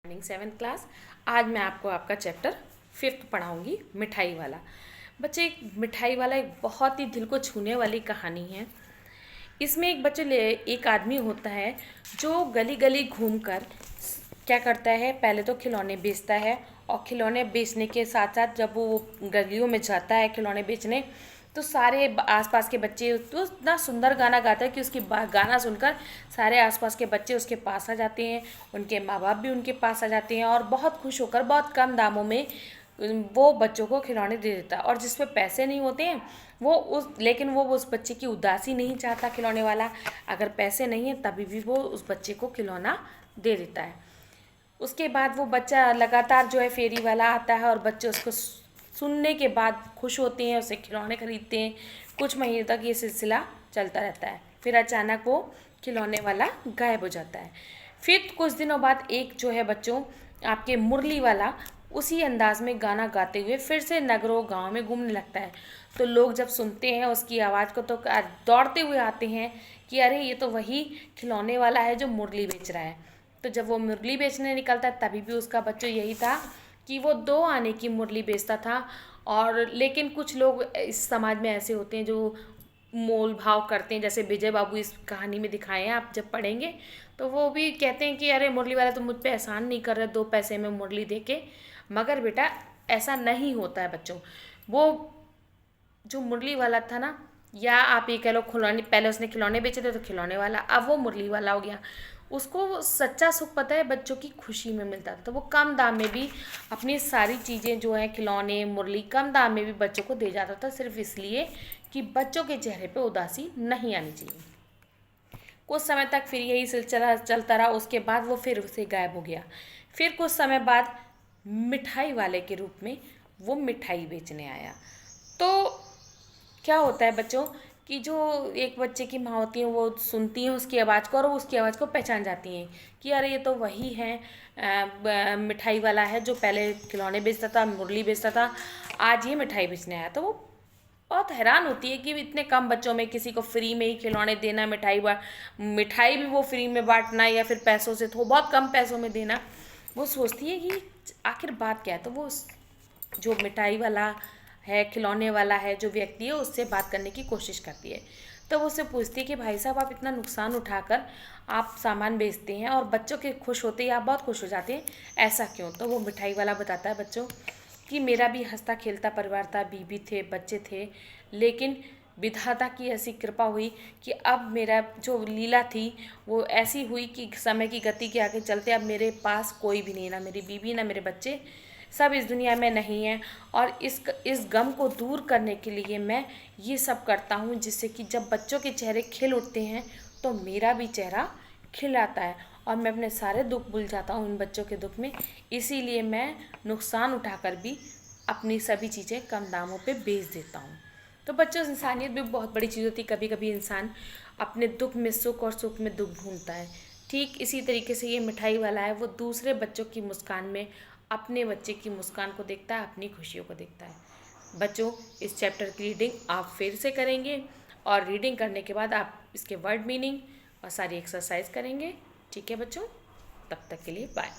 Morning 7th class. आज मैं आपको आपका चैप्टर 5th पढ़ाऊंगी, मिठाई वाला। बच्चे, एक मिठाई वाला एक बहुत ही दिल को छूने वाली कहानी है। इसमें एक आदमी होता है जो गली गली घूमकर क्या करता है, पहले तो खिलौने बेचता है और खिलौने बेचने के साथ साथ जब वो गलियों में जाता है खिलौने बेचने, तो सारे आसपास के बच्चे तो इतना सुंदर गाना गाता है कि उसकी गाना सुनकर सारे आसपास के बच्चे उसके पास आ जाते हैं, उनके माँ बाप भी उनके पास आ जाते हैं और बहुत खुश होकर बहुत कम दामों में वो बच्चों को खिलौने दे देता है। और जिस पे पैसे नहीं होते हैं वो उस बच्चे की उदासी नहीं चाहता खिलौने वाला। अगर पैसे नहीं है तभी भी वो उस बच्चे को खिलौना दे देता है। उसके बाद वो बच्चा लगातार जो है फेरी वाला आता है और बच्चे उसको सुनने के बाद खुश होते हैं, उसे खिलौने खरीदते हैं। कुछ महीने तक ये सिलसिला चलता रहता है। फिर अचानक वो खिलौने वाला गायब हो जाता है। फिर कुछ दिनों बाद एक जो है बच्चों आपके मुरली वाला उसी अंदाज में गाना गाते हुए फिर से नगरों गांव में घूमने लगता है। तो लोग जब सुनते हैं उसकी आवाज़ को तो दौड़ते हुए आते हैं कि अरे ये तो वही खिलौने वाला है जो मुरली बेच रहा है। तो जब वो मुरली बेचने निकलता है तभी भी उसका बच्चों यही था कि वो 2 आने की मुरली बेचता था। और लेकिन कुछ लोग इस समाज में ऐसे होते हैं जो मोल भाव करते हैं, जैसे विजय बाबू इस कहानी में दिखाए हैं। आप जब पढ़ेंगे तो वो भी कहते हैं कि अरे मुरली वाला तो मुझ पे एहसान नहीं कर रहा 2 पैसे में मुरली दे के। मगर बेटा ऐसा नहीं होता है बच्चों। वो जो मुरली वाला था ना, या आप ये कह लो खिलौने, पहले उसने खिलौने बेचे थे तो खिलौने वाला, अब वो मुरली वाला हो गया। उसको सच्चा सुख पता है बच्चों की खुशी में मिलता था। तो वो कम दाम में भी अपनी सारी चीज़ें जो है खिलौने मुरली कम दाम में भी बच्चों को दे जाता था, सिर्फ इसलिए कि बच्चों के चेहरे पे उदासी नहीं आनी चाहिए। कुछ समय तक फिर यही सिलसिला चलता रहा। उसके बाद वो फिर उसे गायब हो गया। फिर कुछ समय बाद मिठाई वाले के रूप में वो मिठाई बेचने आया। तो क्या होता है बच्चों कि जो एक बच्चे की माँ होती हैं वो सुनती हैं उसकी आवाज़ को और वो उसकी आवाज़ को पहचान जाती हैं कि अरे ये तो वही है, मिठाई वाला है जो पहले खिलौने बेचता था, मुरली बेचता था, आज ये मिठाई बेचने आया। तो वो बहुत हैरान होती है कि इतने कम बच्चों में किसी को फ्री में ही खिलौने देना, मिठाई भी वो फ्री में बांटना या फिर पैसों से तो बहुत कम पैसों में देना। वो सोचती है कि आखिर बात क्या है। तो वो जो मिठाई वाला है, खिलौने वाला है जो व्यक्ति है, उससे बात करने की कोशिश करती है। तो वो उससे पूछती है कि भाई साहब आप इतना नुकसान उठाकर आप सामान बेचते हैं और बच्चों के खुश होते ही आप बहुत खुश हो जाते हैं, ऐसा क्यों? तो वो मिठाई वाला बताता है बच्चों कि मेरा भी हंसता खेलता परिवार था, बीवी थे, बच्चे थे, लेकिन विधाता की ऐसी कृपा हुई कि अब मेरा जो लीला थी वो ऐसी हुई कि समय की गति के आगे चलते अब मेरे पास कोई भी नहीं, ना मेरी बीवी ना मेरे बच्चे, सब इस दुनिया में नहीं हैं। और इस गम को दूर करने के लिए मैं ये सब करता हूँ जिससे कि जब बच्चों के चेहरे खिल उठते हैं तो मेरा भी चेहरा खिल आता है और मैं अपने सारे दुख भूल जाता हूँ उन बच्चों के दुख में। इसीलिए मैं नुकसान उठाकर भी अपनी सभी चीज़ें कम दामों पे बेच देता हूँ। तो बच्चों, इंसानियत भी बहुत बड़ी चीज़ होती है। कभी कभी इंसान अपने दुख में सुख और सुख में दुख ढूंढता है। ठीक इसी तरीके से ये मिठाई वाला है, वो दूसरे बच्चों की मुस्कान में अपने बच्चे की मुस्कान को देखता है, अपनी खुशियों को देखता है। बच्चों, इस चैप्टर की रीडिंग आप फिर से करेंगे और रीडिंग करने के बाद आप इसके वर्ड मीनिंग और सारी एक्सरसाइज करेंगे। ठीक है बच्चों, तब तक के लिए बाय।